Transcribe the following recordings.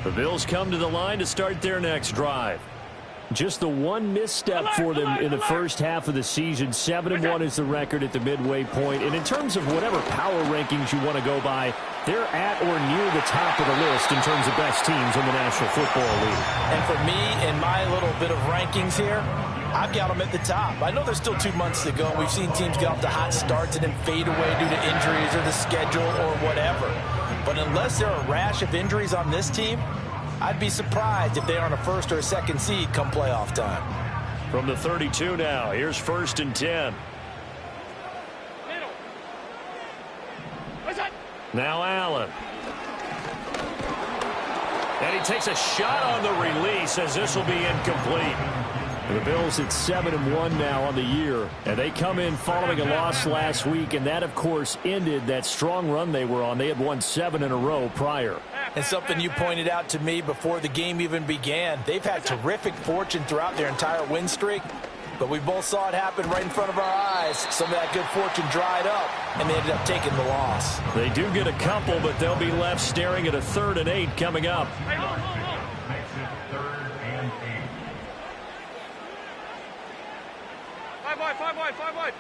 The Bills come to the line to start their next drive. Just the one misstep for them in the first half of the season. 7-1 is the record at the midway point. And in terms of whatever power rankings you want to go by, they're at or near the top of the list in terms of best teams in the National Football League. And for me, in my little bit of rankings here, I've got them at the top. I know there's still 2 months to go. We've seen teams get off to hot starts and then fade away due to injuries or the schedule or whatever. But unless there are a rash of injuries on this team, I'd be surprised if they aren't a first or a second seed come playoff time. From the 32 now, here's 1st and 10. Now Allen. And he takes a shot on the release as this will be incomplete. The Bills at 7-1 now on the year, and they come in following a loss last week, and that, of course, ended that strong run they were on. They had won 7 in a row prior. And something you pointed out to me before the game even began, they've had terrific fortune throughout their entire win streak, but we both saw it happen right in front of our eyes. Some of that good fortune dried up, and they ended up taking the loss. They do get a couple, but they'll be left staring at a 3rd and 8 coming up. Five wide.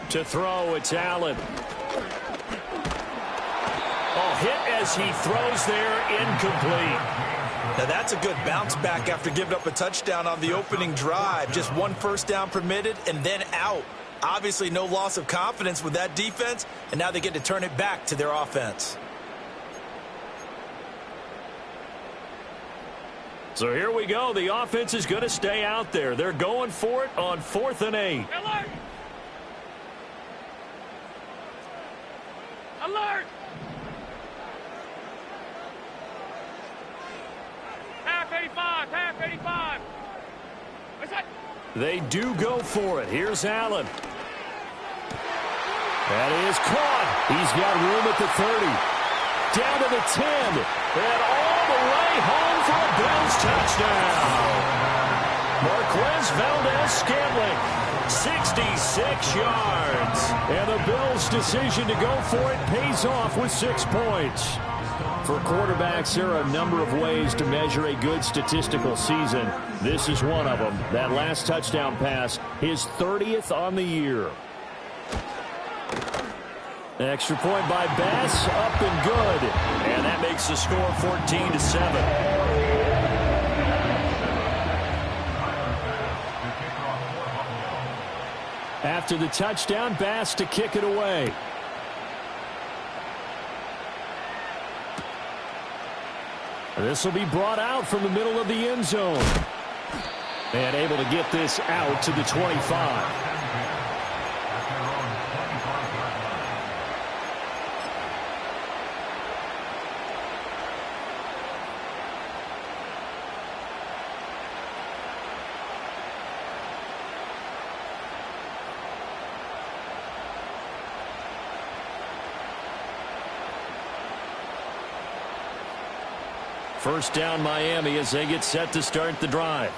To throw, it's Allen. Oh, hit as he throws there, incomplete. Now that's a good bounce back after giving up a touchdown on the opening drive. Just 1 first down permitted and then out. Obviously no loss of confidence with that defense, and now they get to turn it back to their offense. So here we go. The offense is going to stay out there. They're going for it on 4th and 8. Alert! Half 85. They do go for it. Here's Allen. That is caught. He's got room at the 30. Down to the 10. And all the way home for a Bills touchdown. Marquez Valdez-Scantling, 66 yards. And the Bills' decision to go for it pays off with 6 points. For quarterbacks, there are a number of ways to measure a good statistical season. This is one of them. That last touchdown pass, his 30th on the year. Extra point by Bass, up and good. And that makes the score 14-7. After the touchdown, Bass to kick it away. This will be brought out from the middle of the end zone. And able to get this out to the 25. First down Miami as they get set to start the drive.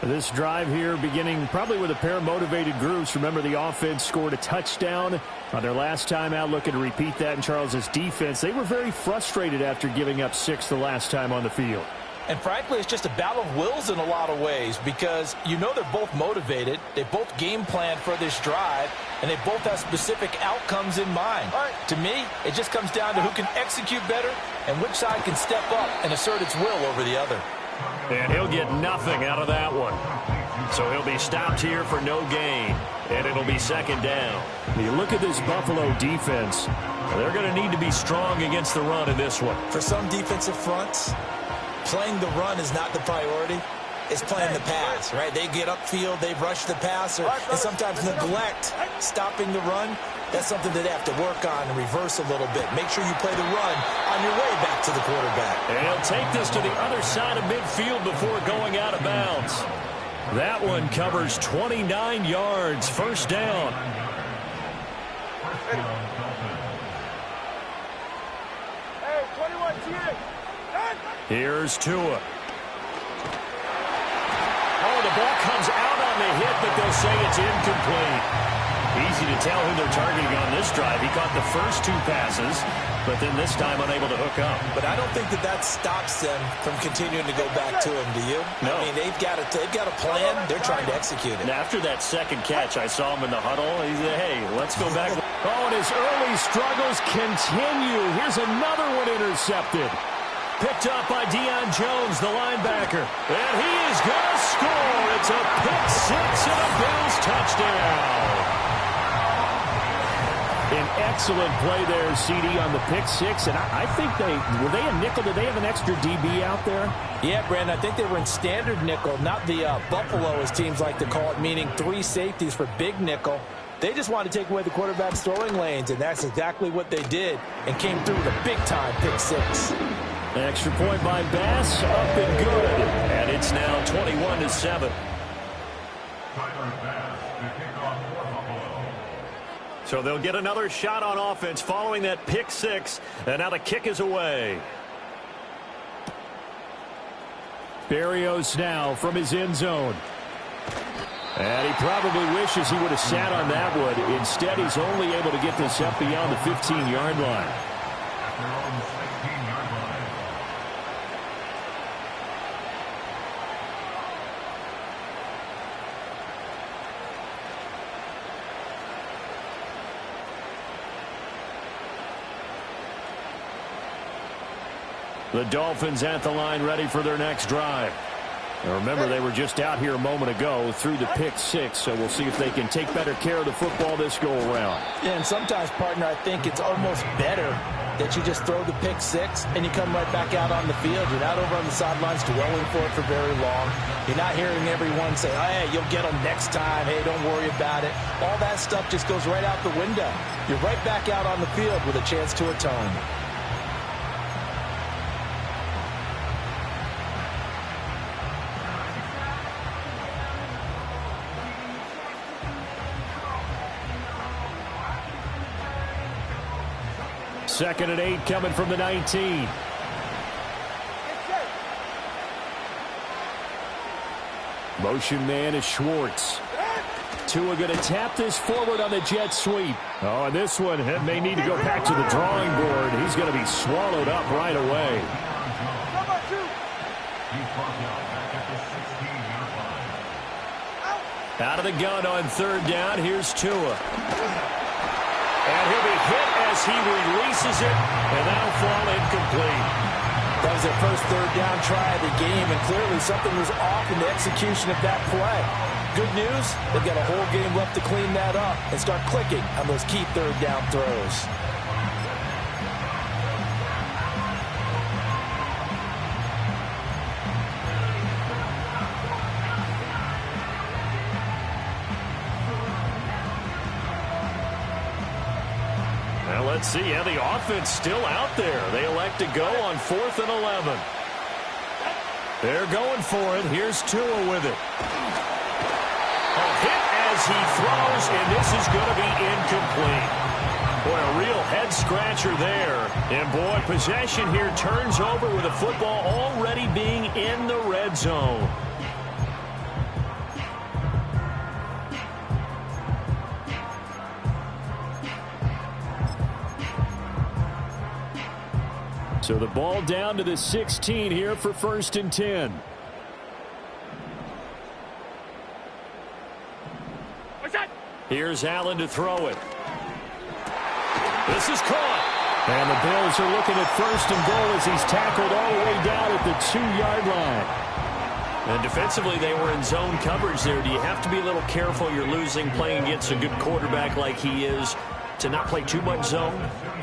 This drive here beginning probably with a pair of motivated groups. Remember, the offense scored a touchdown on their last time out, looking to repeat that in Charles's defense. They were very frustrated after giving up 6 the last time on the field. And frankly, it's just a battle of wills in a lot of ways because you know they're both motivated. They both game planned for this drive, and they both have specific outcomes in mind. To me, it just comes down to who can execute better and which side can step up and assert its will over the other. And he'll get nothing out of that one. So he'll be stopped here for no gain, and it'll be 2nd down. You look at this Buffalo defense, they're going to need to be strong against the run in this one. For some defensive fronts, playing the run is not the priority. It's playing the pass, right? They get upfield, they rush the passer, and sometimes neglect stopping the run. That's something that they have to work on and reverse a little bit. Make sure you play the run on your way back to the quarterback. And he'll take this to the other side of midfield before going out of bounds. That one covers 29 yards. First down. Here's Tua. Oh, the ball comes out on the hit, but they'll say it's incomplete. Easy to tell who they're targeting on this drive. He caught the first 2 passes, but then this time unable to hook up. But I don't think that stops them from continuing to go back to him, do you? No. I mean, they've got a plan. They're trying to execute it. And after that second catch, I saw him in the huddle. He said, hey, let's go back. Oh, and his early struggles continue. Here's another one intercepted. Picked up by Deion Jones, the linebacker. And he is going to score. It's a pick 6 and a Bills touchdown. An excellent play there, CD, on the pick 6. And I think were they a nickel? Did they have an extra DB out there? Yeah, Brandon, I think they were in standard nickel, not the Buffalo, as teams like to call it, meaning 3 safeties for big nickel. They just wanted to take away the quarterback's throwing lanes, and that's exactly what they did, and came through with a big-time pick 6. An extra point by Bass, up and good. And it's now 21-7. So they'll get another shot on offense following that pick 6, and now the kick is away. Berrios now from his end zone. And he probably wishes he would have sat on that one. Instead, he's only able to get this up beyond the 15-yard line. The Dolphins at the line, ready for their next drive. Now remember, they were just out here a moment ago through the pick 6, so we'll see if they can take better care of the football this go-around. Yeah, and sometimes, partner, I think it's almost better that you just throw the pick 6 and you come right back out on the field. You're not over on the sidelines dwelling for it for very long. You're not hearing everyone say, oh, hey, you'll get them next time. Hey, don't worry about it. All that stuff just goes right out the window. You're right back out on the field with a chance to atone. Second and 8 coming from the 19. Motion man is Schwartz. Tua going to tap this forward on the jet sweep. Oh, and this one may need to go back to the drawing board. He's going to be swallowed up right away. Out of the gun on third down. Here's Tua. And he'll be hit as he releases it, and that'll fall incomplete. That was their first third down try of the game, and clearly something was off in the execution of that play. Good news, they've got a whole game left to clean that up and start clicking on those key third down throws. Let's see. Yeah, the offense still out there. They elect to go on 4th and 11. They're going for it. Here's Tua with it. A hit as he throws, and this is going to be incomplete. Boy, a real head-scratcher there. And, boy, possession here turns over with the football already being in the red zone. So the ball down to the 16 here for 1st and 10. Here's Allen to throw it. This is caught. And the Bills are looking at 1st and goal as he's tackled all the way down at the 2-yard line. And defensively, they were in zone coverage there. Do you have to be a little careful? You're losing, playing against a good quarterback like he is, to not play too much zone?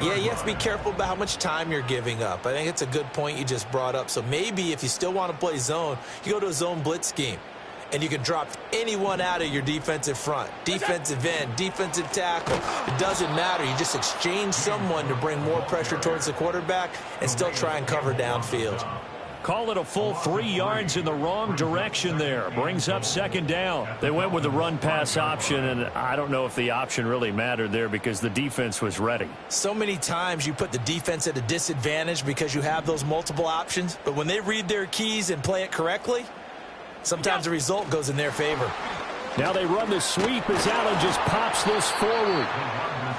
Yeah, you have to be careful about how much time you're giving up. I think it's a good point you just brought up. So maybe if you still want to play zone, you go to a zone blitz scheme. And you can drop anyone out of your defensive front. Defensive end, defensive tackle. It doesn't matter. You just exchange someone to bring more pressure towards the quarterback and still try and cover downfield. Call it a full 3 yards in the wrong direction there. Brings up 2nd down. They went with the run-pass option, and I don't know if the option really mattered there because the defense was ready. So many times you put the defense at a disadvantage because you have those multiple options, but when they read their keys and play it correctly, sometimes the result goes in their favor. Now they run the sweep as Allen just pops this forward.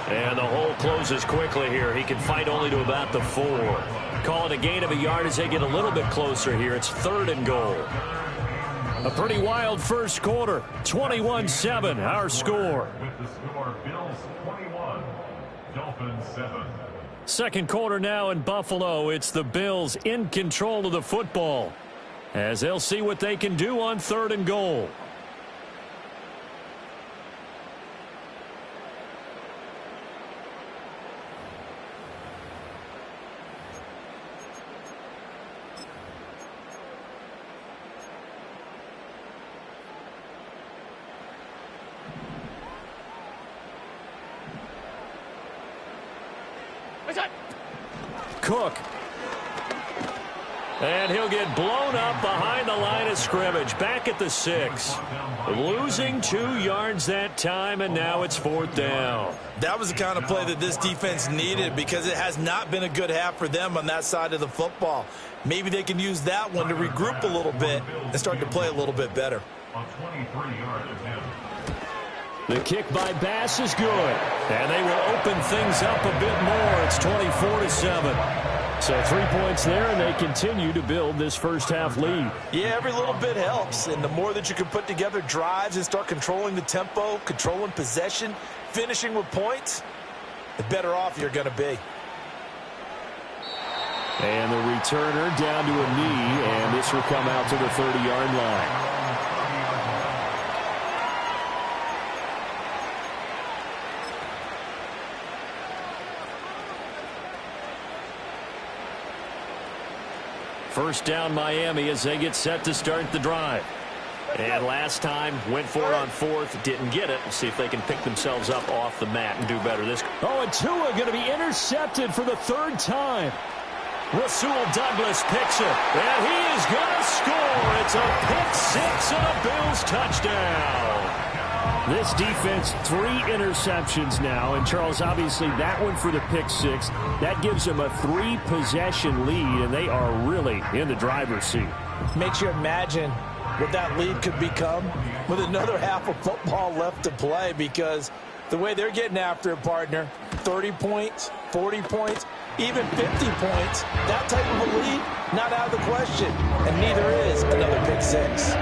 And the hole closes quickly here. He can fight only to about the 4. Call it a gain of a yard as they get a little bit closer here. It's 3rd and goal. A pretty wild first quarter. 21-7, our score. With the score, Bills 21, Dolphins 7. Second quarter now in Buffalo. It's the Bills in control of the football as they'll see what they can do on 3rd and goal. Cook. And he'll get blown up behind the line of scrimmage. Back at the 6. Losing 2 yards that time, and now it's 4th down. That was the kind of play that this defense needed because it has not been a good half for them on that side of the football. Maybe they can use that one to regroup a little bit and start to play a little bit better. The kick by Bass is good, and they will open things up a bit more. It's 24-7. So 3 points there, and they continue to build this first half lead. Yeah, every little bit helps, and the more that you can put together drives and start controlling the tempo, controlling possession, finishing with points, the better off you're going to be. And the returner down to a knee, and this will come out to the 30-yard line. First down Miami as they get set to start the drive. And last time went for it on 4th, didn't get it. We'll see if they can pick themselves up off the mat and do better this. Oh, and Tua going to be intercepted for the 3rd time. Rasul Douglas picks it, and he is going to score. It's a pick 6 and a Bills touchdown. This defense, 3 interceptions now. And, Charles, obviously that one for the pick 6. That gives them a 3-possession lead, and they are really in the driver's seat. Makes you imagine what that lead could become with another half of football left to play because the way they're getting after it, partner, 30 points, 40 points, even 50 points, that type of a lead, not out of the question. And neither is another pick 6.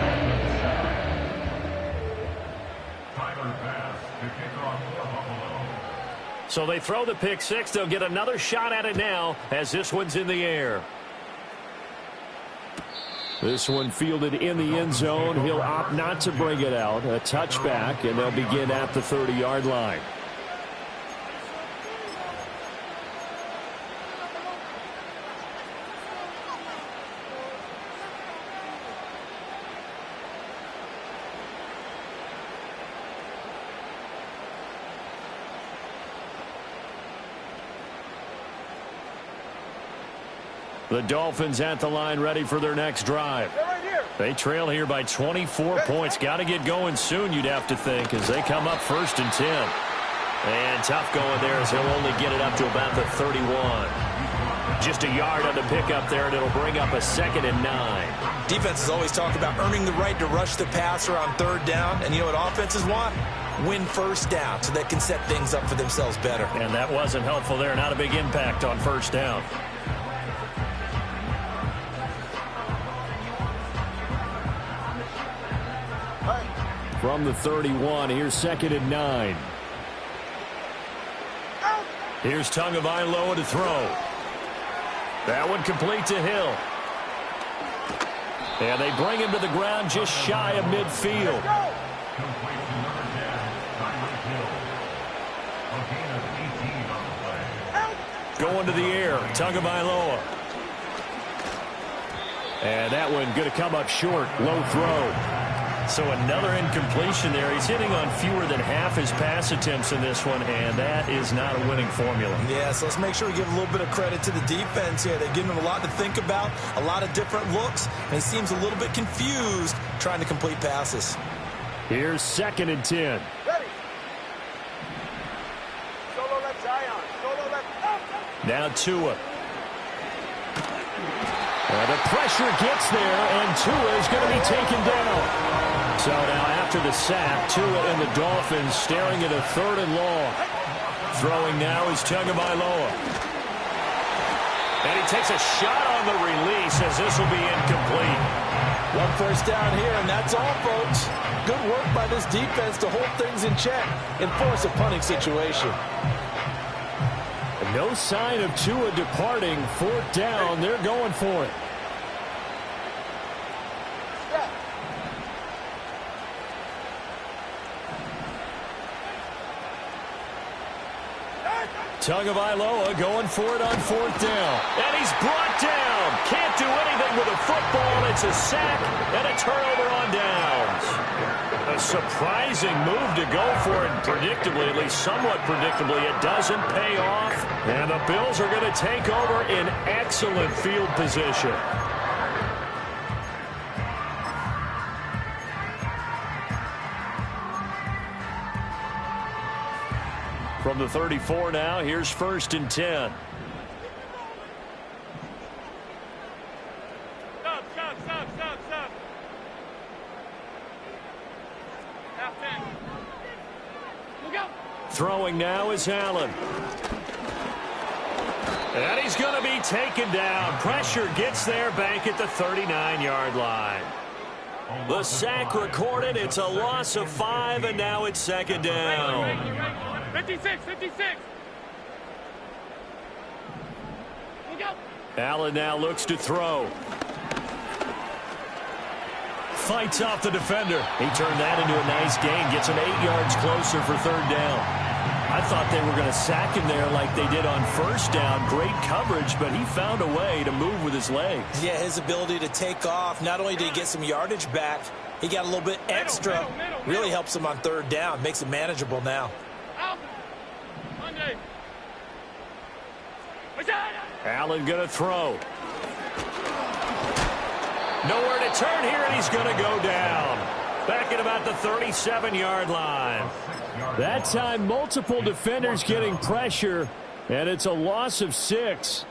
So they throw the pick 6. They'll get another shot at it now as this one's in the air. This one fielded in the end zone. He'll opt not to bring it out. A touchback, and they'll begin at the 30-yard line. The Dolphins at the line ready for their next drive. They trail here by 24 points. Got to get going soon, you'd have to think, as they come up 1st and 10. And tough going there as he'll only get it up to about the 31. Just a yard on the pickup there, and it'll bring up a 2nd and 9. Defenses always talk about earning the right to rush the passer on 3rd down. And you know what offenses want? Win 1st down so they can set things up for themselves better. And that wasn't helpful there. Not a big impact on 1st down. From the 31, here's 2nd and 9. Here's Tagovailoa to throw. That one complete to Hill. And they bring him to the ground just shy of midfield. Going to the air, Tagovailoa. And that one going to come up short, low throw. So another incompletion there. He's hitting on fewer than half his pass attempts in this one, and that is not a winning formula. Yeah, so let's make sure we give a little bit of credit to the defense here. They're giving him a lot to think about, a lot of different looks, and he seems a little bit confused trying to complete passes. Here's 2nd and 10. Ready. Solo left Zion. Solo left. Now Tua. And the pressure gets there, and Tua is going to be taken down. So now after the sack, Tua and the Dolphins staring at a 3rd and long. Throwing now is Tagovailoa. And he takes a shot on the release as this will be incomplete. 1 first down here, and that's all, folks. Good work by this defense to hold things in check and force a punting situation. No sign of Tua departing. 4th down. They're going for it. Tagovailoa going for it on 4th down. And he's brought down. Can't do anything with a football. It's a sack and a turnover on downs. A surprising move to go for it. Predictably, at least somewhat predictably, it doesn't pay off. And the Bills are going to take over in excellent field position. From the 34 now, here's 1st and 10. Stop. Half 10. We'll go. Throwing now is Allen. And he's going to be taken down. Pressure gets there back at the 39-yard line. The sack recorded. It's a loss of 5, and now it's 2nd down. 56. We'll go. Allen now looks to throw. Fights off the defender. He turned that into a nice gain. Gets him 8 yards closer for 3rd down. I thought they were going to sack him there like they did on 1st down. Great coverage, but he found a way to move with his legs. Yeah, his ability to take off. Not only did he get some yardage back, he got a little bit extra. Really helps him on 3rd down. Makes it manageable now. Allen going to throw. Nowhere to turn here, and he's going to go down. Back at about the 37-yard line. That time, multiple defenders getting pressure, and it's a loss of 6.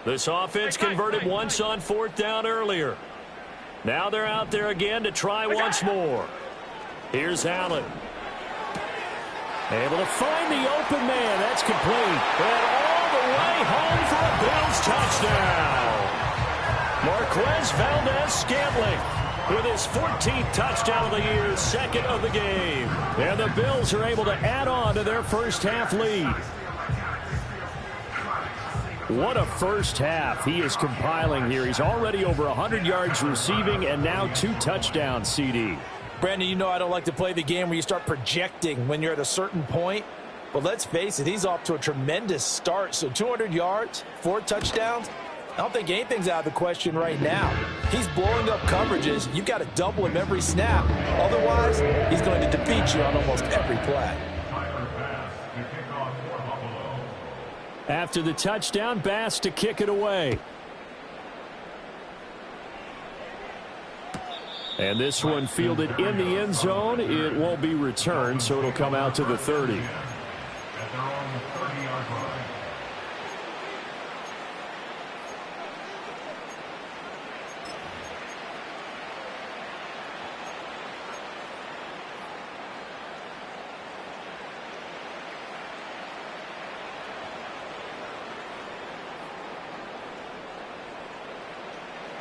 This offense converted once on 4th down earlier. Now they're out there again to try once more. Here's Allen. Able to find the open man. That's complete. And all the way home for a Bills touchdown. Marquez Valdez-Scantling with his 14th touchdown of the year, 2nd of the game. And the Bills are able to add on to their 1st half lead. What a 1st half he is compiling here. He's already over 100 yards receiving and now 2 touchdowns, CD. Brandon, you know I don't like to play the game where you start projecting when you're at a certain point. But let's face it, he's off to a tremendous start. So 200 yards, 4 touchdowns. I don't think anything's out of the question right now. He's blowing up coverages. You've got to double him every snap. Otherwise, he's going to defeat you on almost every play. After the touchdown, Bass to kick it away. And this one fielded in the end zone. It won't be returned, so it'll come out to the 30. At their own 30-yard line.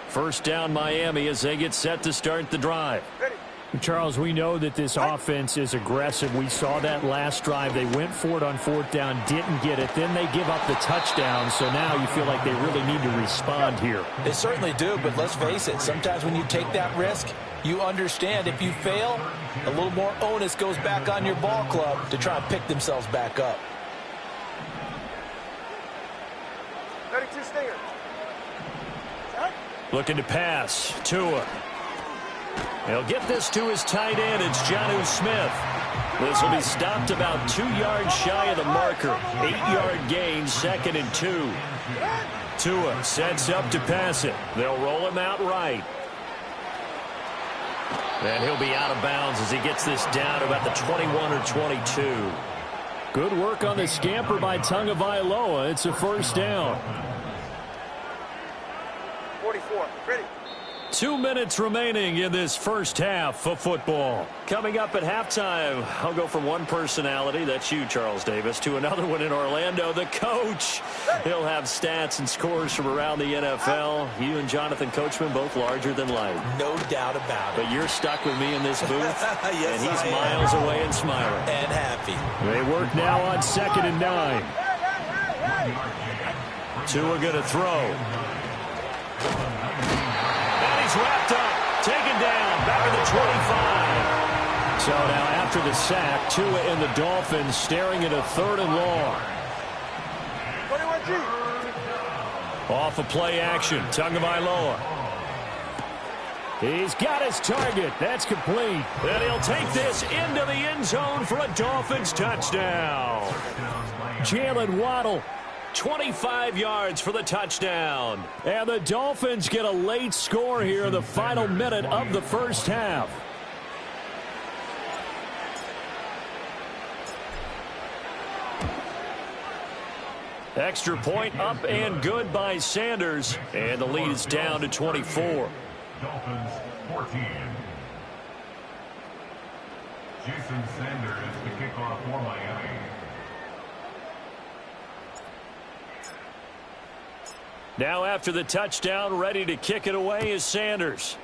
First down, Miami, as they get set to start the drive. Charles, we know that this offense is aggressive. We saw that last drive. They went for it on 4th down, didn't get it. Then they give up the touchdown. So now you feel like they really need to respond here. They certainly do, but let's face it. Sometimes when you take that risk, you understand if you fail, a little more onus goes back on your ball club to try and pick themselves back up. 32 Stinger. Looking to pass. Tua. He'll get this to his tight end. It's Jonnu Smith. This will be stopped about 2 yards shy of the marker. 8-yard gain, 2nd and 2. Tua sets up to pass it. They'll roll him out right. And he'll be out of bounds as he gets this down to about the 21 or 22. Good work on the scamper by Tagovailoa. It's a first down. 45. 4. Ready. 2 minutes remaining in this first half of football. Coming up at halftime, I'll go from one personality, that's you, Charles Davis, to another one in Orlando, the coach. He'll have stats and scores from around the NFL. You and Jonathan Coachman, both larger than life. No doubt about it. But you're stuck with me in this booth, Yes, and he's I am. miles away and smiling. And happy. They work now on 2nd and 9. Tua going to throw. Wrapped up, taken down, back to the 25. So now after the sack, Tua and the Dolphins staring at a 3rd and long. 21G. Off of play action, Tagovailoa. He's got his target. That's complete. And he'll take this into the end zone for a Dolphins touchdown. Jalen Waddle. 25 yards for the touchdown. And the Dolphins get a late score here in the final minute of the first half. Extra point up and good by Sanders. And the lead is down to 24. Dolphins 14. Jason Sanders to kick off for Miami. Now after the touchdown, ready to kick it away is Sanders.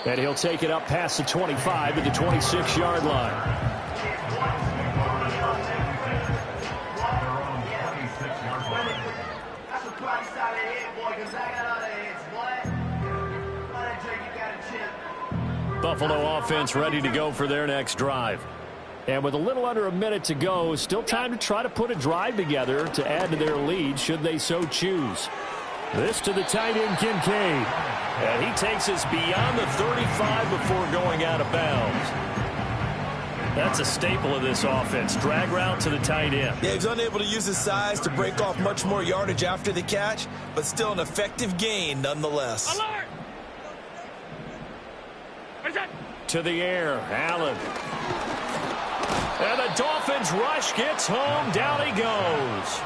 And he'll take it up past the 25 to the 26-yard line. Buffalo offense ready to go for their next drive. And with a little under a minute to go, still time to try to put a drive together to add to their lead should they so choose. This to the tight end, Kincaid. And he takes us beyond the 35 before going out of bounds. That's a staple of this offense. Drag route to the tight end. Yeah, he's unable to use his size to break off much more yardage after the catch, but still an effective gain nonetheless. Alert! To the air, Allen. And the Dolphins rush gets home. Down he goes.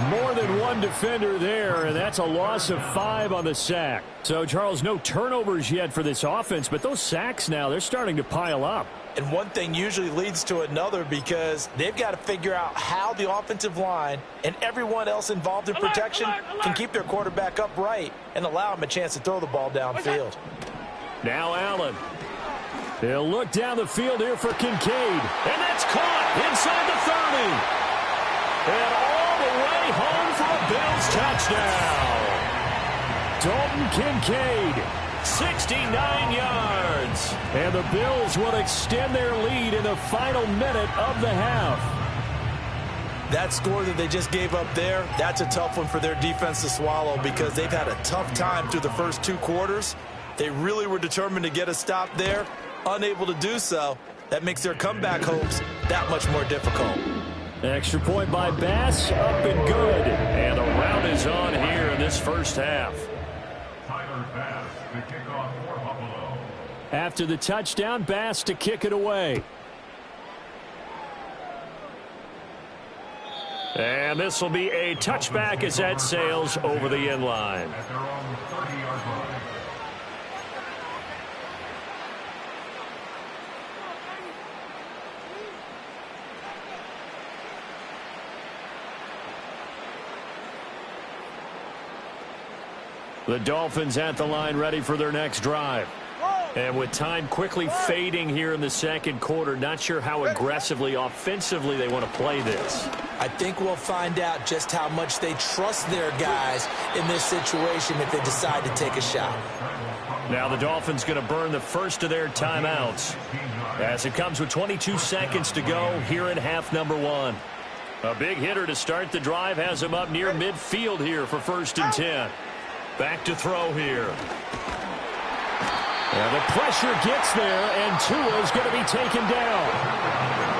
More than one defender there, and that's a loss of 5 on the sack. So, Charles, no turnovers yet for this offense, but those sacks now, they're starting to pile up. And one thing usually leads to another because they've got to figure out how the offensive line and everyone else involved in protection can keep their quarterback upright and allow him a chance to throw the ball downfield. Now Allen. He'll look down the field here for Kincaid. And that's caught inside the 30. And all the way home for a Bills touchdown. Dalton Kincaid, 69 yards. And the Bills will extend their lead in the final minute of the half. That score that they just gave up there, that's a tough one for their defense to swallow because they've had a tough time through the first 2 quarters. They really were determined to get a stop there. Unable to do so, that makes their comeback hopes that much more difficult. Extra point by Bass, up and good. And the round is on here in this first half. Tyler Bass to kick off for Buffalo. After the touchdown, Bass to kick it away. And this will be a touchback as that sails over the end line. At their own 30-yard line. The Dolphins at the line ready for their next drive. And with time quickly fading here in the second quarter, not sure how aggressively, offensively they want to play this. I think we'll find out just how much they trust their guys in this situation if they decide to take a shot. Now the Dolphins going to burn the first of their timeouts as it comes with 22 seconds to go here in half number 1. A big hitter to start the drive has him up near midfield here for 1st and 10. Back to throw here. And the pressure gets there, and Tua's going to be taken down.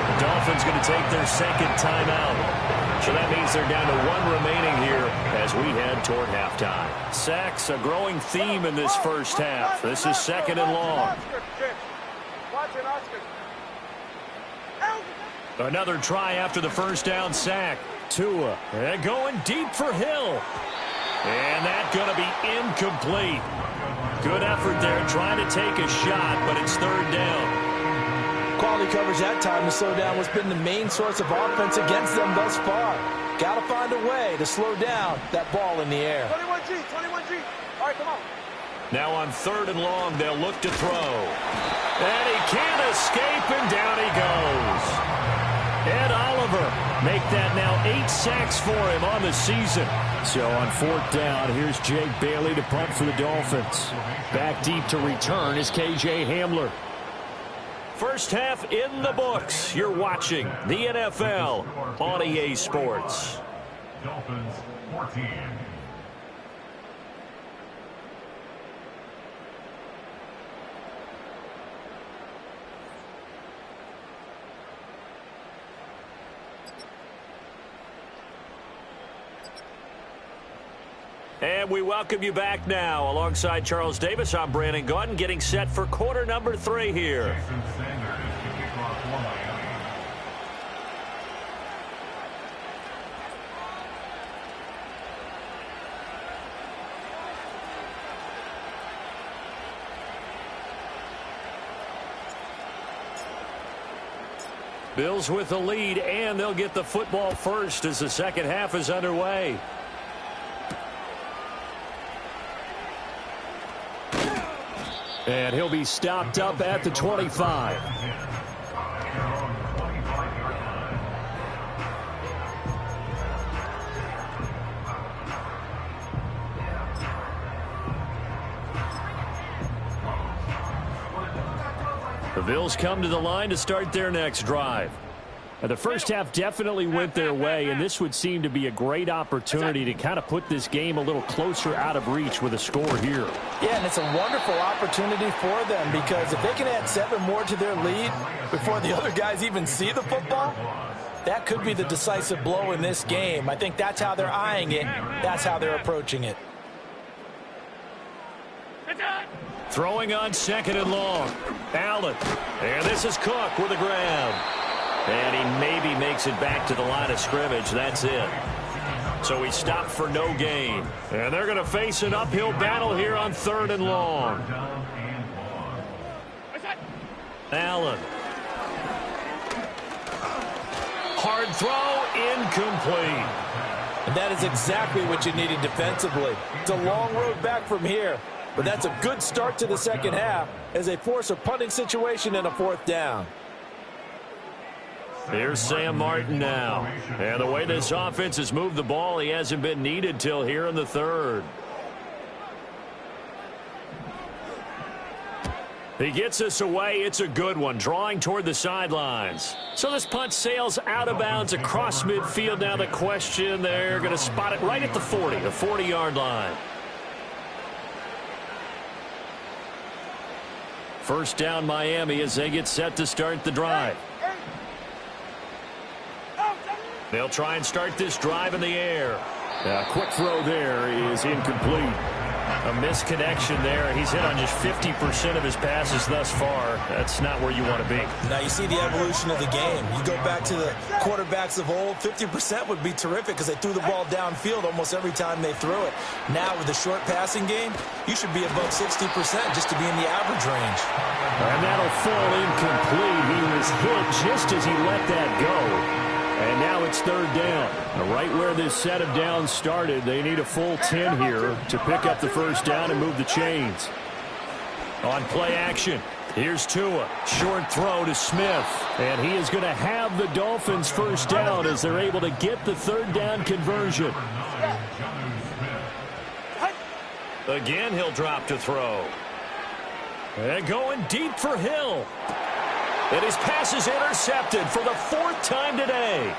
The Dolphins going to take their second timeout. So that means they're down to 1 remaining here as we head toward halftime. Sacks, a growing theme in this first half. This is 2nd and long. Watch it, Oscar. Another try after the first down sack. Tua going deep for Hill. And that's going to be incomplete. Good effort there trying to take a shot, but it's third down. Quality coverage that time to slow down what's been the main source of offense against them thus far. Got to find a way to slow down that ball in the air. 21G, 21G. All right, come on. Now on third and long, they'll look to throw. And he can't escape, and down he goes. Ed Oliver make that now 8 sacks for him on the season. So on fourth down, here's Jake Bailey to punt for the Dolphins. Back deep to return is KJ Hamler. First half in the books. You're watching the NFL on EA Sports. Dolphins 14. And we welcome you back now. Alongside Charles Davis, I'm Brandon Gaudin, getting set for quarter number 3 here. Bills with the lead, and they'll get the football first as the second half is underway. And he'll be stopped up at the 25. The Bills come to the line to start their next drive. The first half definitely went their way, and this would seem to be a great opportunity to kind of put this game a little closer out of reach with a score here. Yeah, and it's a wonderful opportunity for them because if they can add 7 more to their lead before the other guys even see the football, that could be the decisive blow in this game. I think that's how they're eyeing it. That's how they're approaching it. Throwing on second and long. Allen. And this is Cook with a grab. And he maybe makes it back to the line of scrimmage. That's it. So he stopped for no gain. And they're going to face an uphill battle here on third and long. Allen. Hard throw, incomplete. And that is exactly what you needed defensively. It's a long road back from here, but that's a good start to the second half as they force a punting situation and a fourth down. Here's Sam Martin now. And the way this offense has moved the ball, he hasn't been needed till here in the third. He gets us away. It's a good one, drawing toward the sidelines. So this punt sails out of bounds across midfield. Now the question, they're going to spot it right at the 40, the 40-yard line. First down Miami as they get set to start the drive. They'll try and start this drive in the air. A quick throw there is incomplete. A misconnection there. He's hit on just 50% of his passes thus far. That's not where you want to be. Now you see the evolution of the game. You go back to the quarterbacks of old, 50% would be terrific because they threw the ball downfield almost every time they threw it. Now with the short passing game, you should be above 60% just to be in the average range. And that'll fall incomplete. He was hit just as he let that go. And now it's third down. Right where this set of downs started, they need a full 10 here to pick up the first down and move the chains. On play action, here's Tua. Short throw to Smith. And he is going to have the Dolphins first down as they're able to get the third down conversion. Again, he'll drop to throw. And going deep for Hill. And his pass is intercepted for the 4th time today.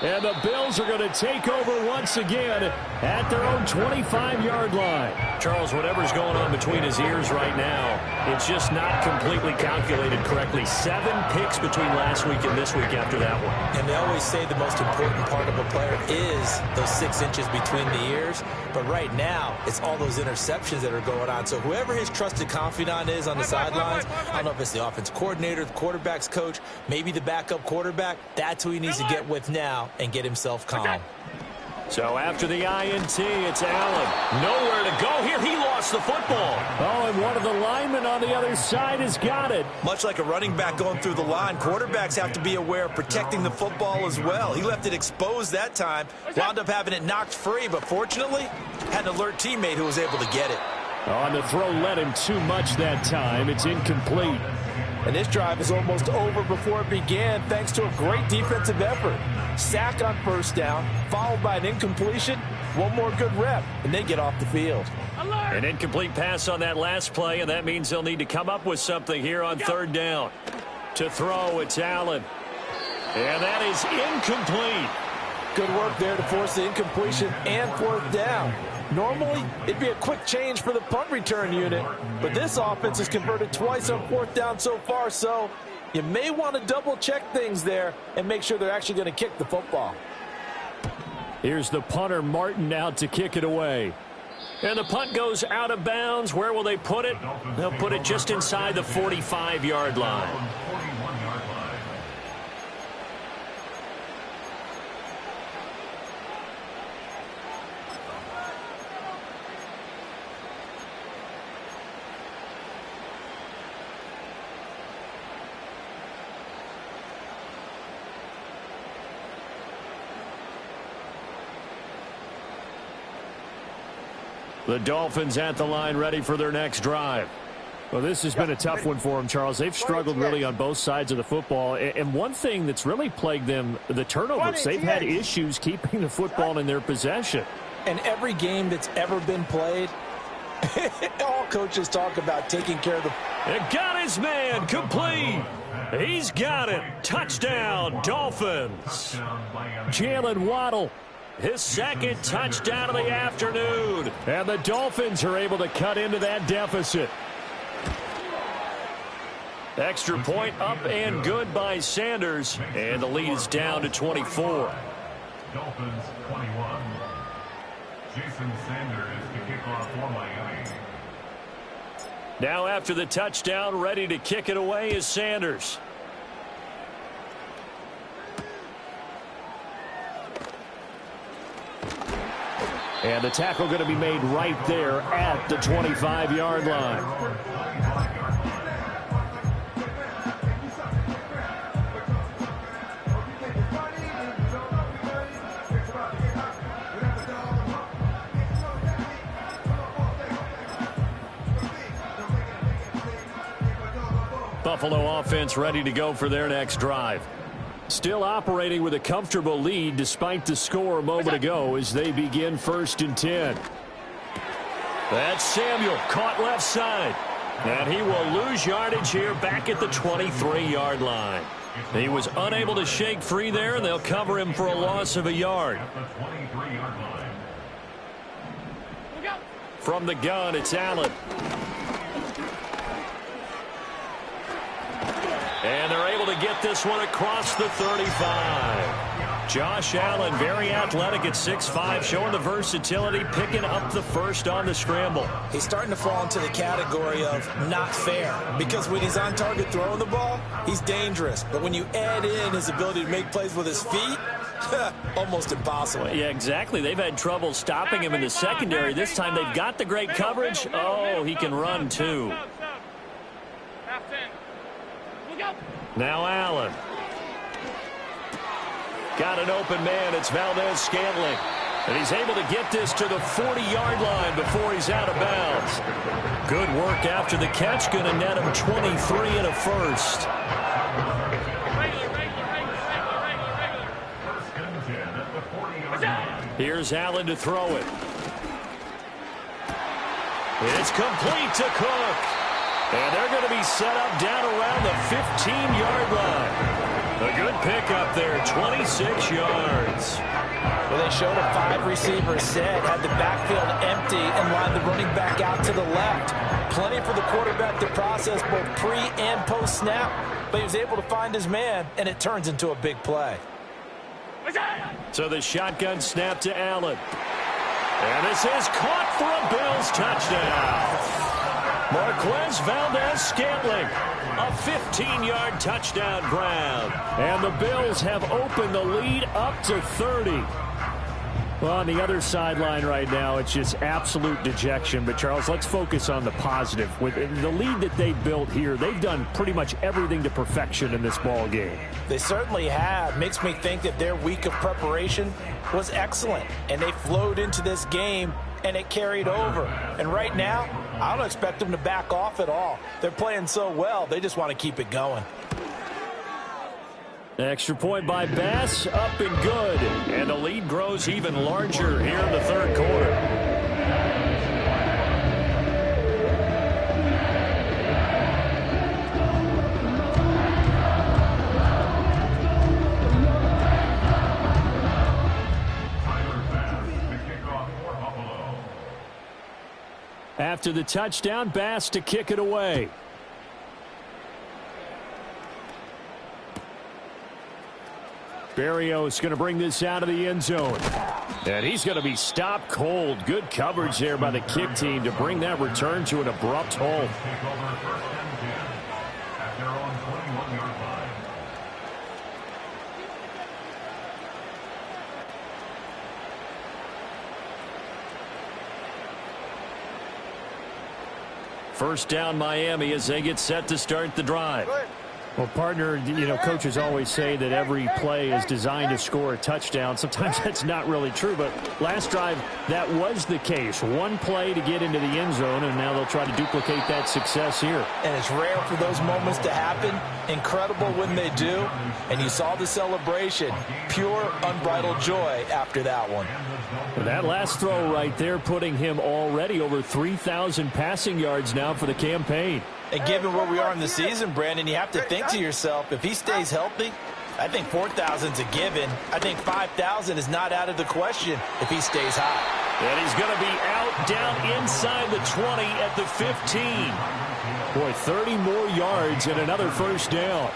And the Bills are going to take over once again at their own 25-yard line. Charles, whatever's going on between his ears right now, It's just not completely calculated correctly. 7 picks between last week and this week after that one. And they always say the most important part of a player is those 6 inches between the ears. But right now, it's all those interceptions that are going on. So whoever his trusted confidant is on the sidelines, I don't know if it's the offense coordinator, the quarterback's coach, maybe the backup quarterback, that's who he needs to get with now and get himself calm. So after the INT, it's Allen. Nowhere to go here. He lost the football. Oh, and one of the linemen on the other side has got it. Much like a running back going through the line, quarterbacks have to be aware of protecting the football as well. He left it exposed that time, wound up having it knocked free, but fortunately, had an alert teammate who was able to get it. Oh, and the throw led him too much that time. It's incomplete. And this drive is almost over before it began thanks to a great defensive effort. Sack on first down, followed by an incompletion, one more good rep, and they get off the field. An incomplete pass on that last play, and that means they'll need to come up with something here on third down. To throw, it's Allen. And that is incomplete. Good work there to force the incompletion and fourth down. Normally, it'd be a quick change for the punt return unit, but this offense has converted twice on fourth down so far, so you may want to double-check things there and make sure they're actually going to kick the football. Here's the punter, Martin, out to kick it away. And the punt goes out of bounds. Where will they put it? They'll put it just inside the 45-yard line. The Dolphins at the line, ready for their next drive. Well, this has been a tough one for them, Charles. They've struggled really on both sides of the football. And one thing that's really plagued them, the turnovers. They've had issues keeping the football in their possession. And every game that's ever been played, all coaches talk about taking care of the... It got his man, complete. He's got it. Touchdown, Dolphins. Jalen Waddle. His second touchdown of the afternoon. And the Dolphins are able to cut into that deficit. Extra point up and good by Sanders. And the lead is down to 24. Dolphins 21. Jason Sanders to kick off for Miami. Now after the touchdown, ready to kick it away is Sanders. And the tackle going to be made right there at the 25-yard line. Buffalo offense ready to go for their next drive. Still operating with a comfortable lead despite the score a moment ago as they begin 1st and 10. That's Samuel caught left side. And he will lose yardage here back at the 23-yard line. He was unable to shake free there, and they'll cover him for a loss of a yard. From the gun, it's Allen. And they're able to get this one across the 35. Josh Allen, very athletic at 6'5", showing the versatility, picking up the first on the scramble. He's starting to fall into the category of not fair, because when he's on target throwing the ball, he's dangerous. But when you add in his ability to make plays with his feet, almost impossible. Yeah, exactly. They've had trouble stopping him in the secondary. This time they've got the great coverage. Oh, he can run too. Now Allen. Got an open man. It's Valdez-Scantling. And he's able to get this to the 40-yard line before he's out of bounds. Good work after the catch. Going to net him 23 and a first. Here's Allen to throw it. It's complete to Cook. And they're going to be set up down around the 15-yard line. A good pickup there, 26 yards. Well, they showed a 5-receiver set, had the backfield empty, and lined the running back out to the left. Plenty for the quarterback to process both pre and post snap, but he was able to find his man, and it turns into a big play. So the shotgun snap to Allen. And this is caught for a Bills touchdown. Marquez Valdez-Scantling, a 15-yard touchdown grab. And the Bills have opened the lead up to 30. Well, on the other sideline right now, it's just absolute dejection. But, Charles, let's focus on the positive. With the lead that they built here, they've done pretty much everything to perfection in this ball game. They certainly have. Makes me think that their week of preparation was excellent. And they flowed into this game, and it carried over. And right now, I don't expect them to back off at all. They're playing so well, they just want to keep it going. Extra point by Bass, up and good. And the lead grows even larger here in the third quarter. After the touchdown, Bass to kick it away. Berrios going to bring this out of the end zone. And he's going to be stopped cold. Good coverage there by the kick team to bring that return to an abrupt halt. First down, Miami, as they get set to start the drive. Well, partner, you know, coaches always say that every play is designed to score a touchdown. Sometimes that's not really true, but last drive, that was the case. One play to get into the end zone, and now they'll try to duplicate that success here. And it's rare for those moments to happen. Incredible when they do. And you saw the celebration. Pure, unbridled joy after that one. And that last throw right there putting him already over 3,000 passing yards now for the campaign. And given where we are in the season, Brandon, you have to think to yourself, if he stays healthy, I think 4,000's a given. I think 5,000 is not out of the question if he stays high. And he's going to be out down inside the 20 at the 15. Boy, 30 more yards and another first down.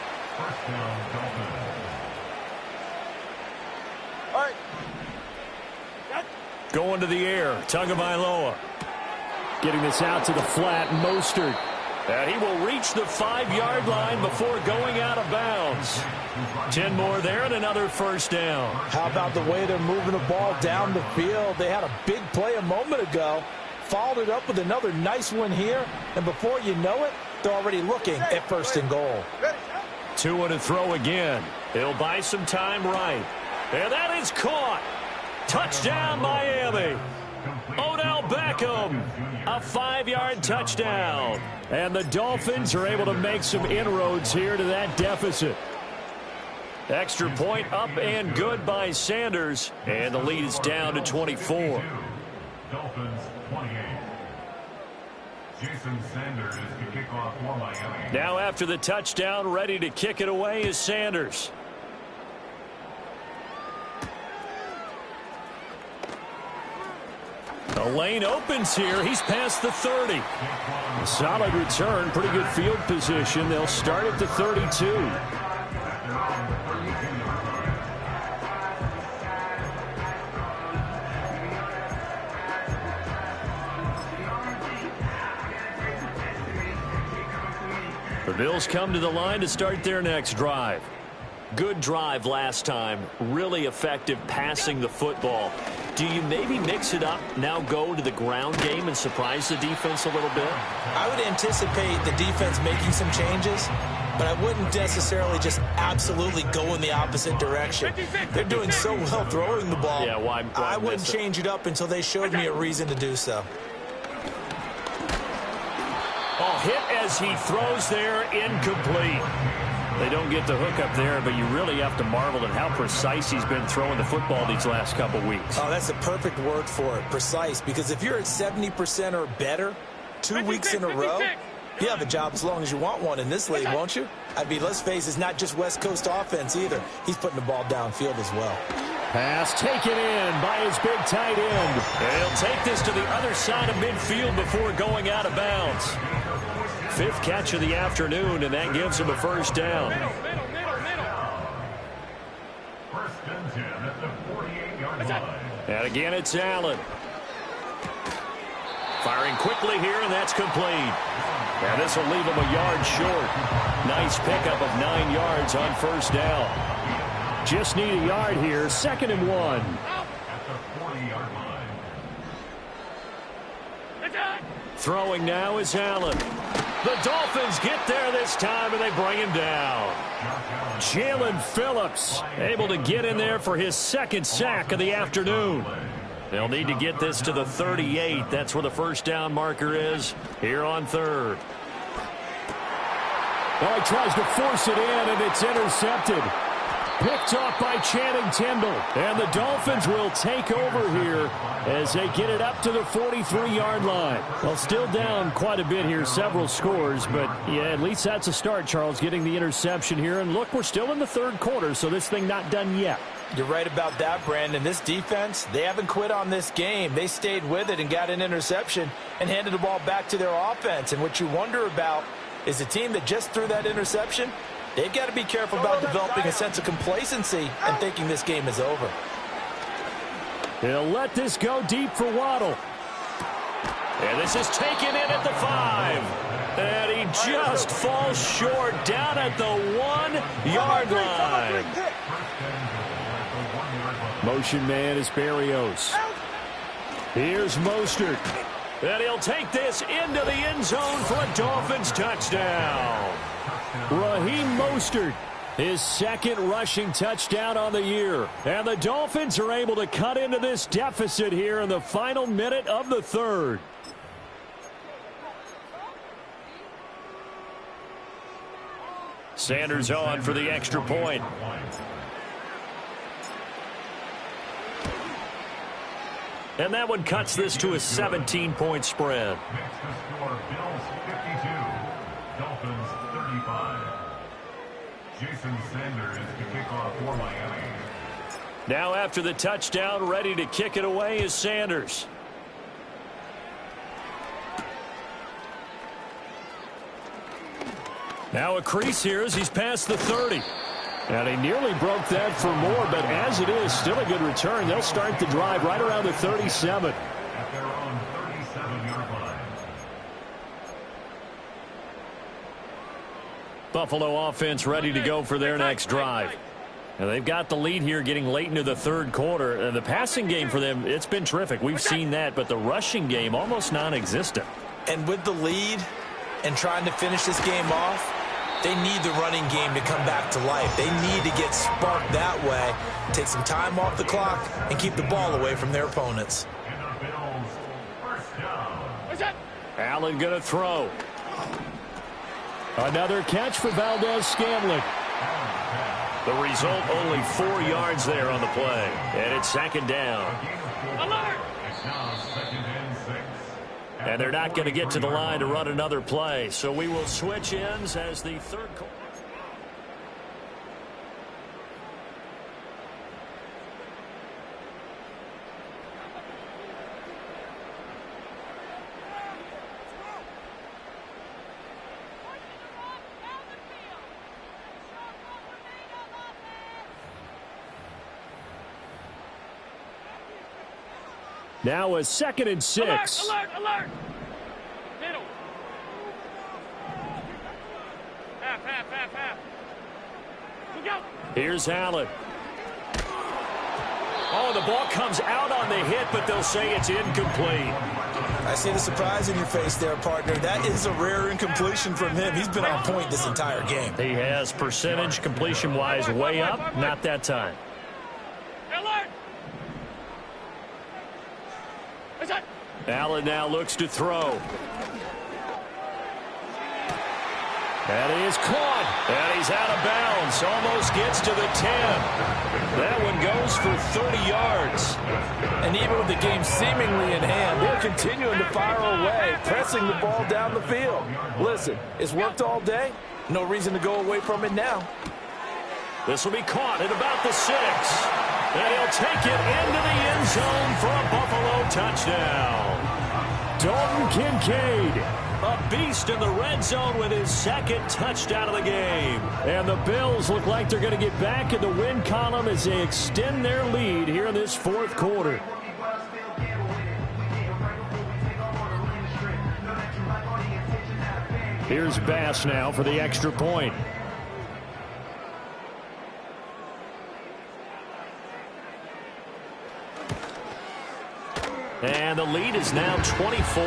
All right. Going to the air, Tagovailoa. Getting this out to the flat, Mostert. And he will reach the 5-yard line before going out of bounds. 10 more there and another first down. How about the way they're moving the ball down the field? They had a big play a moment ago, followed it up with another nice one here, and before you know it, they're already looking at first and goal. 2 and a throw again. He'll buy some time right. And that is caught. Touchdown, Miami. Odell Beckham, a 5-yard touchdown. And the Dolphins are able to make some inroads here to that deficit. Extra point up and good by Sanders. And the lead is down to 24. Dolphins 28. Jason Sanders is to kick off for Miami. Now after the touchdown, ready to kick it away is Sanders. The lane opens here. He's past the 30. Solid return. Pretty good field position. They'll start at the 32. The Bills come to the line to start their next drive. Good drive last time. Really effective passing the football. Do you maybe mix it up, now go to the ground game and surprise the defense a little bit? I would anticipate the defense making some changes, but I wouldn't necessarily just absolutely go in the opposite direction. They're doing so well throwing the ball. Yeah, why I wouldn't change it up until they showed me a reason to do so. Oh, hit as he throws there, incomplete. They don't get the hook up there, but you really have to marvel at how precise he's been throwing the football these last couple weeks. Oh, that's the perfect word for it, precise, because if you're at 70% or better 2 weeks in a row, you have a job as long as you want one in this league, won't you? I mean, let's face it, it's not just West Coast offense either. He's putting the ball downfield as well. Pass taken in by his big tight end. And he'll take this to the other side of midfield before going out of bounds. 5th catch of the afternoon, and that gives him a first down. First and 10 at the 48-yard line. And again, it's Allen. Firing quickly here, and that's complete. And this will leave him a yard short. Nice pickup of 9 yards on first down. Just need a yard here. 2nd and 1. At the 40-yard line. Throwing now is Allen. The Dolphins get there this time, and they bring him down. Jalen Phillips able to get in there for his 2nd sack of the afternoon. They'll need to get this to the 38. That's where the first down marker is here on 3rd. Well, he tries to force it in, and it's intercepted. Picked off by Channing Tindall. And the Dolphins will take over here as they get it up to the 43-yard line. Well, still down quite a bit here, several scores. But, yeah, at least that's a start, Charles, getting the interception here. And, look, we're still in the 3rd quarter, so this thing not done yet. You're right about that, Brandon. This defense, they haven't quit on this game. They stayed with it and got an interception and handed the ball back to their offense. And what you wonder about is a team that just threw that interception, they've got to be careful about developing a sense of complacency and thinking this game is over. He'll let this go deep for Waddle. And this is taken in at the 5. And he just falls short down at the 1-yard line. Motion man is Berrios. Here's Mostert. And he'll take this into the end zone for a Dolphins touchdown. Raheem Mostert, his 2nd rushing touchdown on the year. And the Dolphins are able to cut into this deficit here in the final minute of the 3rd. Sanders on for the extra point. And that one cuts this to a 17-point spread. Next to score, Bills 52, Dolphins 35. Jason Sanders to kick off for Miami. Now after the touchdown, ready to kick it away is Sanders. Now a crease here as he's past the 30. And he nearly broke that for more, but as it is, still a good return. They'll start the drive right around the 37. At their own 37-yard line. Buffalo offense ready to go for their next drive. And they've got the lead here getting late into the 3rd quarter. And the passing game for them, it's been terrific. We've seen that, but the rushing game almost non-existent. And with the lead and trying to finish this game off, they need the running game to come back to life. They need to get sparked that way, take some time off the clock, and keep the ball away from their opponents. And the Bills, first down. Allen going to throw. Another catch for Valdez-Scantling. The result, only 4 yards there on the play. And it's 2nd down. Alert! It's now 2nd and 6. And they're not going to get to the line to run another play. So we will switch ends as the 3rd quarter. Now a 2nd and 6. Alert, alert, alert. Middle. Half. Look out. Here's Allen. Oh, the ball comes out on the hit, but they'll say it's incomplete. I see the surprise in your face there, partner. That is a rare incompletion from him. He's been on point this entire game. He has percentage completion-wise way up. Not that time. Alert. Allen now looks to throw. And he is caught. And he's out of bounds. Almost gets to the 10. That one goes for 30 yards. And even with the game seemingly in hand, they're continuing to fire away, pressing the ball down the field. Listen, it's worked all day. No reason to go away from it now. This will be caught at about the 6. And he'll take it into the end zone for a Buffalo touchdown. Dalton Kincaid, A beast in the red zone with his second touchdown of the game. and the Bills look like they're going to get back in the win column as they extend their lead here in this fourth quarter. Here's Bass now for the extra point. And the lead is now 24.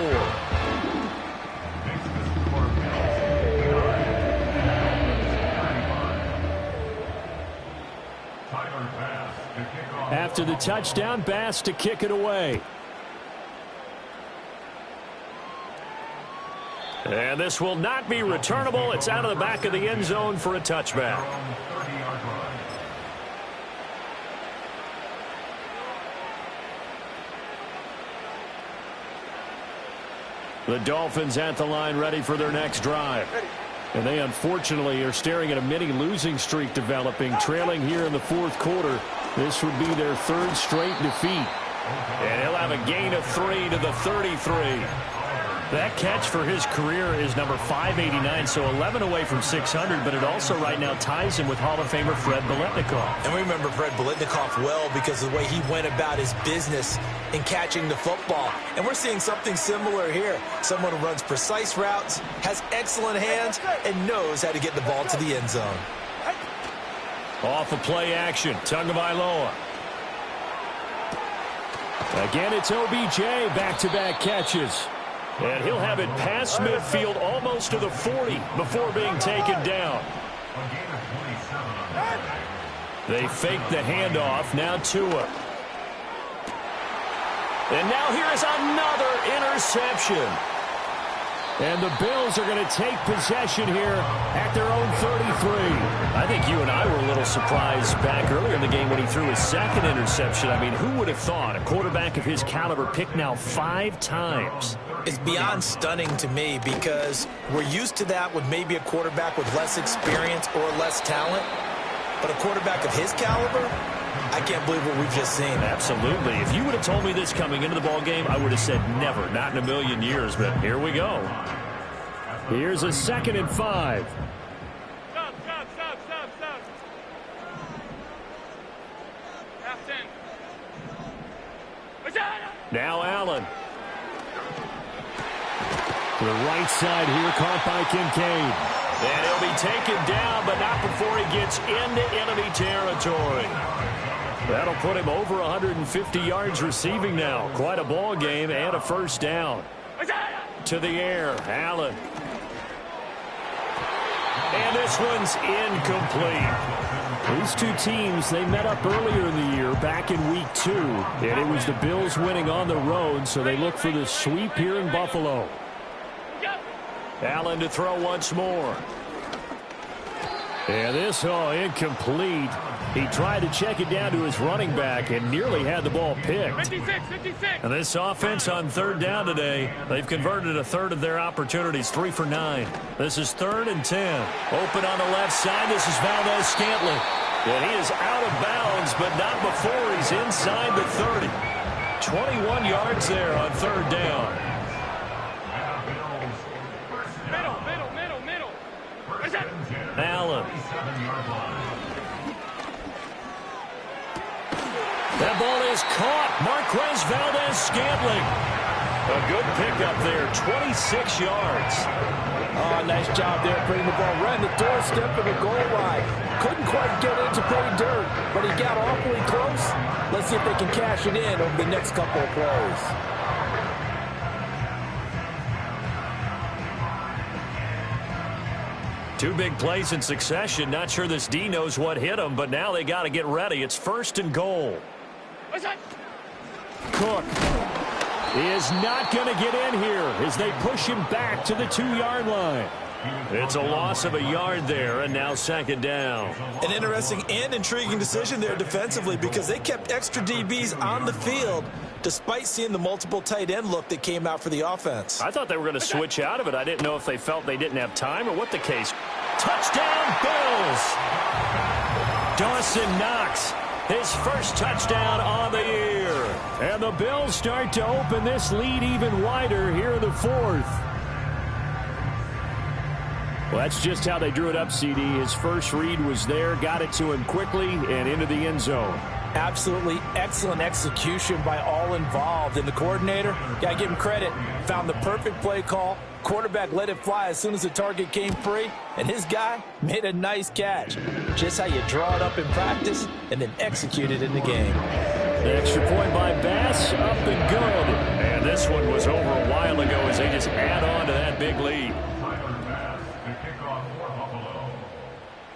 After the touchdown, Bass to kick it away. And this will not be returnable. It's out of the back of the end zone for a touchback. The Dolphins at the line ready for their next drive. And they unfortunately are staring at a mini losing streak developing, trailing here in the fourth quarter. This would be their third straight defeat. And he'll have a gain of 3 to the 33. That catch for his career is number 589, so 11 away from 600, but it also right now ties him with Hall of Famer Fred Biletnikoff. And we remember Fred Biletnikoff well because of the way he went about his business in catching the football. And we're seeing something similar here. Someone who runs precise routes, has excellent hands, and knows how to get the ball to the end zone. Off of play action, Tagovailoa. Again, it's OBJ, back-to-back catches. And he'll have it past midfield almost to the 40 before being taken down. They fake the handoff, now Tua. And now here is another interception. And the Bills are going to take possession here at their own 33. I think you and I were a little surprised back earlier in the game when he threw his second interception. I mean, who would have thought a quarterback of his caliber picked now 5 times? It's beyond stunning to me because we're used to that with maybe a quarterback with less experience or less talent. But a quarterback of his caliber, I can't believe what we've just seen. Absolutely. If you would have told me this coming into the ball game, I would have said never, not in a million years. But here we go. Here's a 2nd and 5. Stop. Half 10. Now Allen. To the right side here, caught by Kincaid. And he'll be taken down, but not before he gets into enemy territory. That'll put him over 150 yards receiving now. Quite a ball game and a first down. To the air, Allen. And this one's incomplete. These two teams, they met up earlier in the year, back in week 2. And it was the Bills winning on the road, so they look for the sweep here in Buffalo. Allen to throw once more. And this, incomplete. He tried to check it down to his running back and nearly had the ball picked. 56. And this offense on 3rd down today, they've converted a third of their opportunities, 3 for 9. This is 3rd and 10. Open on the left side, this is Valdez-Scantling. And he is out of bounds, but not before he's inside the 30. 21 yards there on 3rd down. Middle. Allen. That ball is caught. Marquez Valdez-Scantling. A good pickup there, 26 yards. Oh, nice job there putting the ball right in the doorstep of the goal line. Couldn't quite get into pay dirt, but he got awfully close. Let's see if they can cash it in over the next couple of plays. Two big plays in succession. Not sure this D knows what hit him, but now they got to get ready. It's 1st and goal. Cook is not going to get in here as they push him back to the 2-yard line. It's a loss of a yard there, and now 2nd down. An interesting and intriguing decision there defensively because they kept extra DBs on the field despite seeing the multiple tight end look that came out for the offense. I thought they were going to switch out of it. I didn't know if they felt they didn't have time or what the case. Touchdown, Bills! Dawson Knox his first touchdown on the year. And the Bills start to open this lead even wider here in the fourth. Well, that's just how they drew it up, CD. His first read was there, got it to him quickly, and into the end zone. Absolutely excellent execution by all involved. And the coordinator, got to give him credit, found the perfect play call. Quarterback let it fly as soon as the target came free, and his guy made a nice catch. Just how you draw it up in practice and then execute it in the game. The extra point by Bass, up and good. And this one was over a while ago as they just add on to that big lead.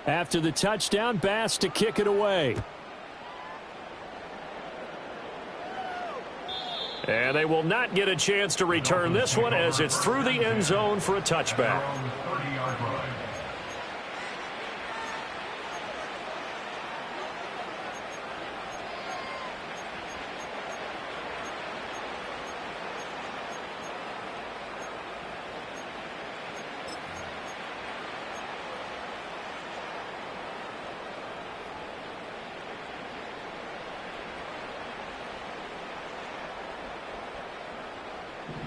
After the touchdown, Bass to kick it away. And they will not get a chance to return this one as it's through the end zone for a touchback.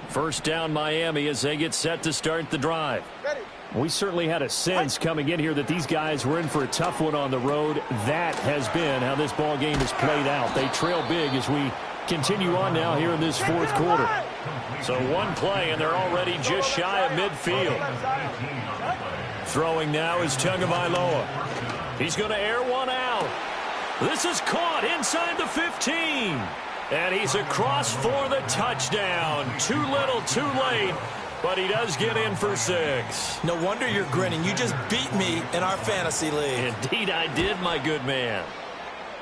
First down Miami as they get set to start the drive. We certainly had a sense coming in here that these guys were in for a tough one on the road. That has been how this ball game has played out. They trail big as we continue on now here in this fourth quarter. So one play and they're already just shy of midfield. Throwing now is Justquitbum. He's going to air one out. This is caught inside the 15. And he's across for the touchdown. Too little, too late. But he does get in for 6. No wonder you're grinning. You just beat me in our fantasy league. Indeed I did, my good man.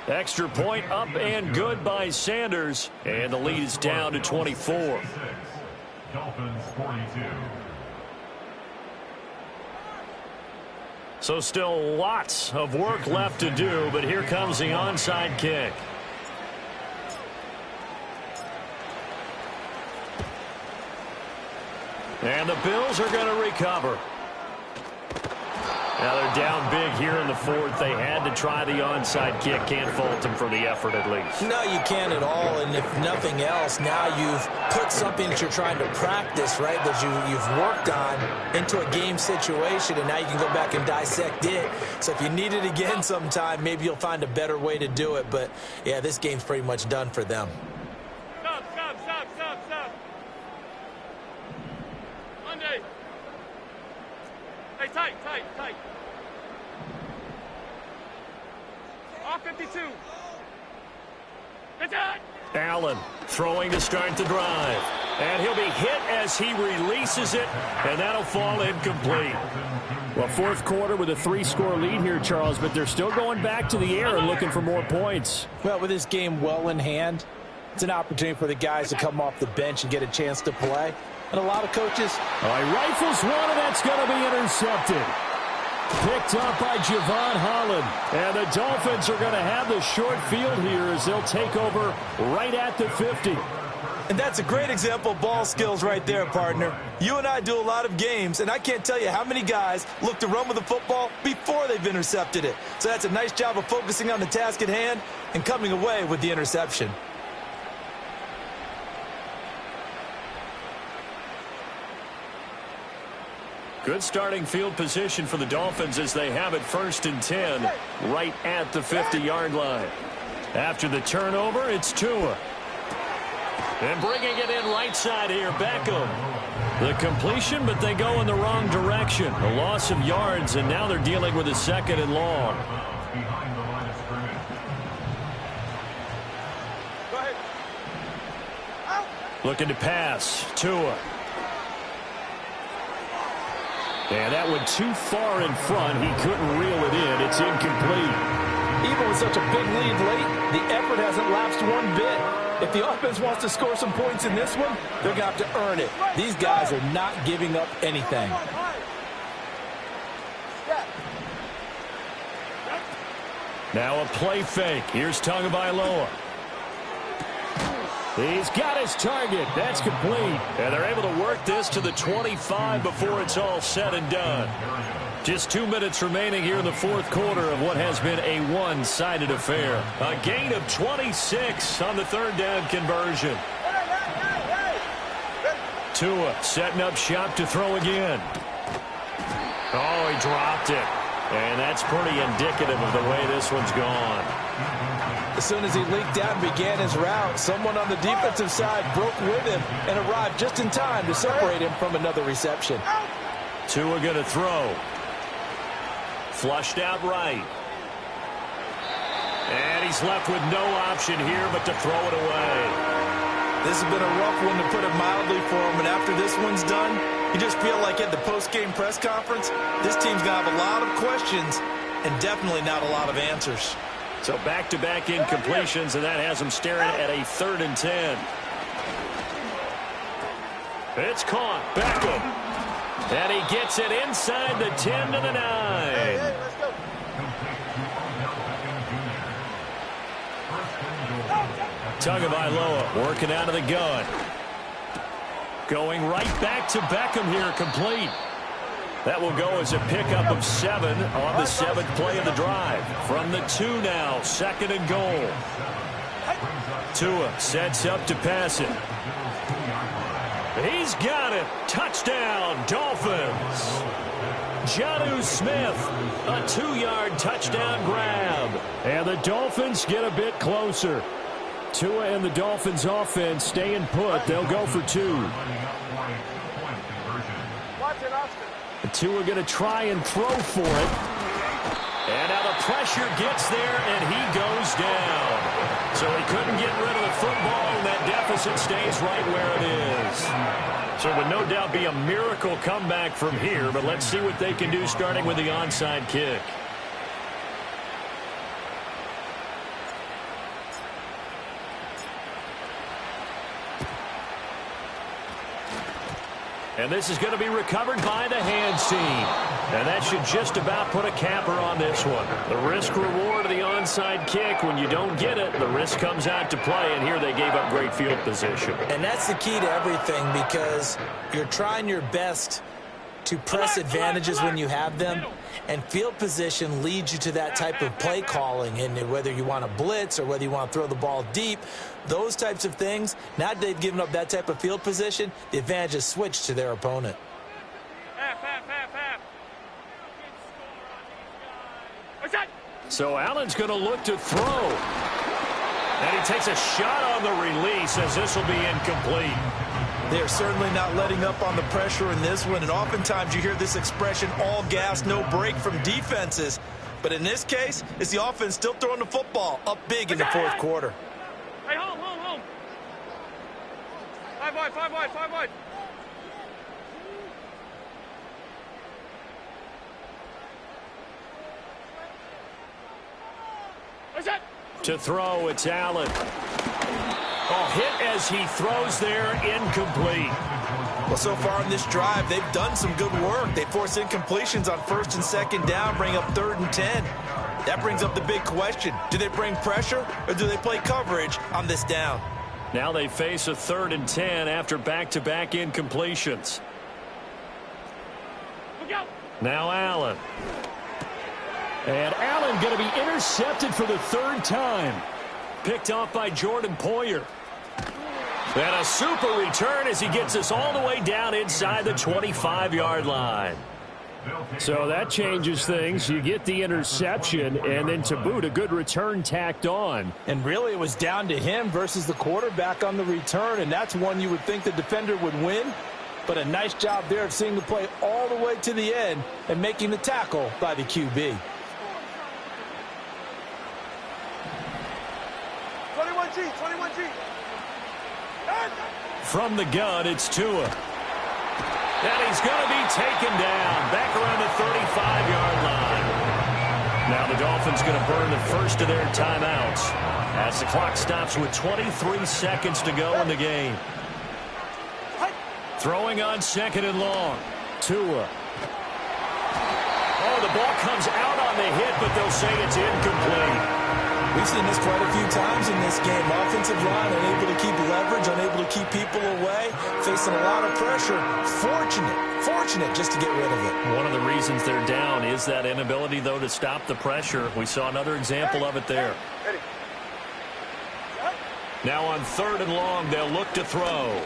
Extra point up and good by Sanders. And the lead is down to 24. Dolphins 42. So still lots of work left to do, but here comes the onside kick. And the Bills are going to recover. Now they're down big here in the fourth. They had to try the onside kick. Can't fault them for the effort at least. No, you can't at all. And if nothing else, now you've put something that you're trying to practice, right, that you've worked on into a game situation, and now you can go back and dissect it. So if you need it again sometime, maybe you'll find a better way to do it. But, yeah, this game's pretty much done for them. Stop. Monday. Hey, tight. All 52. It's out. Allen throwing to start the drive. And he'll be hit as he releases it, and that'll fall incomplete. Well, fourth quarter with a 3-score lead here, Charles, but they're still going back to the air and looking for more points. Well, with this game well in hand, it's an opportunity for the guys to come off the bench and get a chance to play. And a lot of coaches. He rifles one, and that's going to be intercepted. Picked up by Javon Holland. And the Dolphins are going to have the short field here as they'll take over right at the 50. And that's a great example of ball skills right there, partner. You and I do a lot of games, and I can't tell you how many guys look to run with the football before they've intercepted it. So that's a nice job of focusing on the task at hand and coming away with the interception. Good starting field position for the Dolphins as they have it 1st and 10 right at the 50-yard line. After the turnover, it's Tua. And bringing it in right side here, Beckham. The completion, but they go in the wrong direction. A loss of yards, and now they're dealing with a 2nd and long. Behind the line of scrimmage. Go ahead. Looking to pass. Tua. And that went too far in front. He couldn't reel it in. It's incomplete. Even with such a big lead late, the effort hasn't lapsed one bit. If the offense wants to score some points in this one, they're going to have to earn it. These guys are not giving up anything. Now a play fake. Here's Tagovailoa. He's got his target. That's complete. And they're able to work this to the 25 before it's all said and done. Just 2 minutes remaining here in the fourth quarter of what has been a one-sided affair. A gain of 26 on the third down conversion. Tua setting up shop to throw again. Oh, he dropped it. And that's pretty indicative of the way this one's gone. As soon as he leaked out and began his route, someone on the defensive side broke with him and arrived just in time to separate him from another reception. Tua going to throw. Flushed out right. And he's left with no option here but to throw it away. This has been a rough one, to put it mildly, for him. And after this one's done, you just feel like at the post-game press conference, this team's going to have a lot of questions and definitely not a lot of answers. So back-to-back incompletions, and that has him staring at a 3rd and 10. It's caught. Beckham. And he gets it inside the 10 to the 9. Tagovailoa working out of the gun. Going right back to Beckham here, complete. That will go as a pickup of 7 on the 7th play of the drive. From the 2 now, 2nd and goal. Tua sets up to pass it. He's got it. Touchdown, Dolphins. Jonnu Smith, a 2-yard touchdown grab. And the Dolphins get a bit closer. Tua and the Dolphins offense staying put. They'll go for 2. Tua going to try and throw for it. And now the pressure gets there, and he goes down. So he couldn't get rid of the football, and that deficit stays right where it is. So it would no doubt be a miracle comeback from here, but let's see what they can do starting with the onside kick. And this is going to be recovered by the hands team. And that should just about put a capper on this one. The risk-reward of the onside kick, when you don't get it, the risk comes out to play, and here they gave up great field position. And that's the key to everything, because you're trying your best to press advantages when you have them, and field position leads you to that type of play calling. And whether you want to blitz or whether you want to throw the ball deep, those types of things, now that they've given up that type of field position, the advantage is switched to their opponent. So Allen's going to look to throw. And he takes a shot on the release, as this will be incomplete. They're certainly not letting up on the pressure in this one, and oftentimes you hear this expression, all gas, no break, from defenses. But in this case, it's the offense still throwing the football up big in the fourth quarter. Hey, home. 5 wide. To throw, it's Allen. Oh, hit as he throws there, incomplete. Well, so far in this drive, they've done some good work. They force incompletions on 1st and 2nd down, bring up 3rd and 10. That brings up the big question. Do they bring pressure, or do they play coverage on this down? Now they face a 3rd and 10 after back-to-back incompletions. Now Allen. And Allen going to be intercepted for the 3rd time. Picked off by Jordan Poyer. And a super return as he gets us all the way down inside the 25-yard line. So that changes things. You get the interception, and then to boot, a good return tacked on. And really, it was down to him versus the quarterback on the return, and that's one you would think the defender would win. But a nice job there of seeing the play all the way to the end and making the tackle by the QB. 21G. From the gun, it's Tua. And he's going to be taken down back around the 35-yard line. Now the Dolphins going to burn the first of their timeouts as the clock stops with 23 seconds to go in the game. Throwing on 2nd and long. Tua. Oh, the ball comes out on the hit, but they'll say it's incomplete. We've seen this quite a few times in this game. Offensive line unable to keep leverage, unable to to keep people away, facing a lot of pressure. Fortunate just to get rid of it. One of the reasons they're down is that inability, though, to stop the pressure. We saw another example of it there. Now on 3rd and long, they'll look to throw.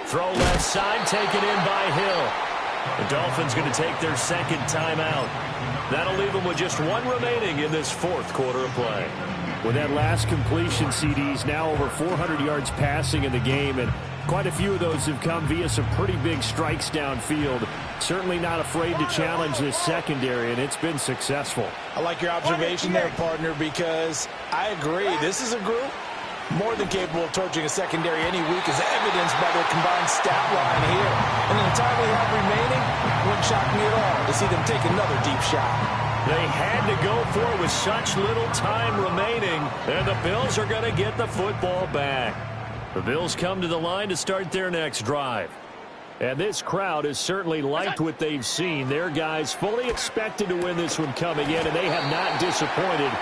Throw left side, taken in by Hill. The Dolphins going to take their second timeout. That'll leave them with just one remaining in this 4th quarter of play. With that last completion, CD's now over 400 yards passing in the game, and quite a few of those have come via some pretty big strikes downfield. Certainly not afraid to challenge this secondary, and it's been successful. I like your observation there, partner, because I agree. This is a group more than capable of torching a secondary any week, as evidenced by their combined stat line here. And in the time we have remaining, it wouldn't shock me at all to see them take another deep shot. They had to go for it with such little time remaining, and the Bills are going to get the football back. The Bills come to the line to start their next drive. And this crowd has certainly liked what they've seen. Their guys fully expected to win this one coming in, and they have not disappointed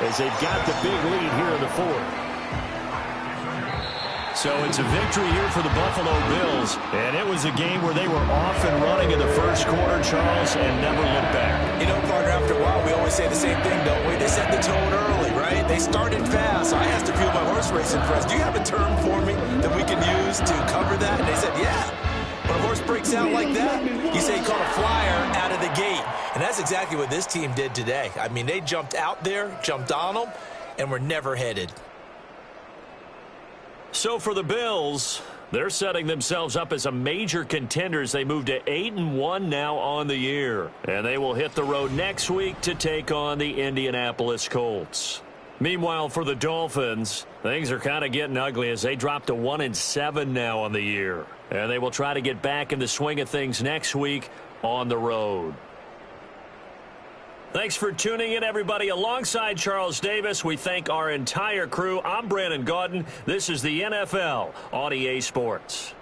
as they've got the big lead here in the 4th. So it's a victory here for the Buffalo Bills, and it was a game where they were off and running in the 1st quarter, Charles, and never looked back. You know, partner, after a while, we always say the same thing, don't we? They set the tone early, right? They started fast. So I asked a few of my horse racing friends, do you have a term for me that we can use to cover that? And they said, yeah. When a horse breaks out like that, you say he caught a flyer out of the gate. And that's exactly what this team did today. I mean, they jumped out there, jumped on them, and were never headed. So for the Bills, they're setting themselves up as a major contender as they move to 8-1 now on the year. And they will hit the road next week to take on the Indianapolis Colts. Meanwhile, for the Dolphins, things are kind of getting ugly as they drop to 1-7 now on the year. And they will try to get back in the swing of things next week on the road. Thanks for tuning in, everybody. Alongside Charles Davis, we thank our entire crew. I'm Brandon Gaudin. This is the NFL on EA Sports.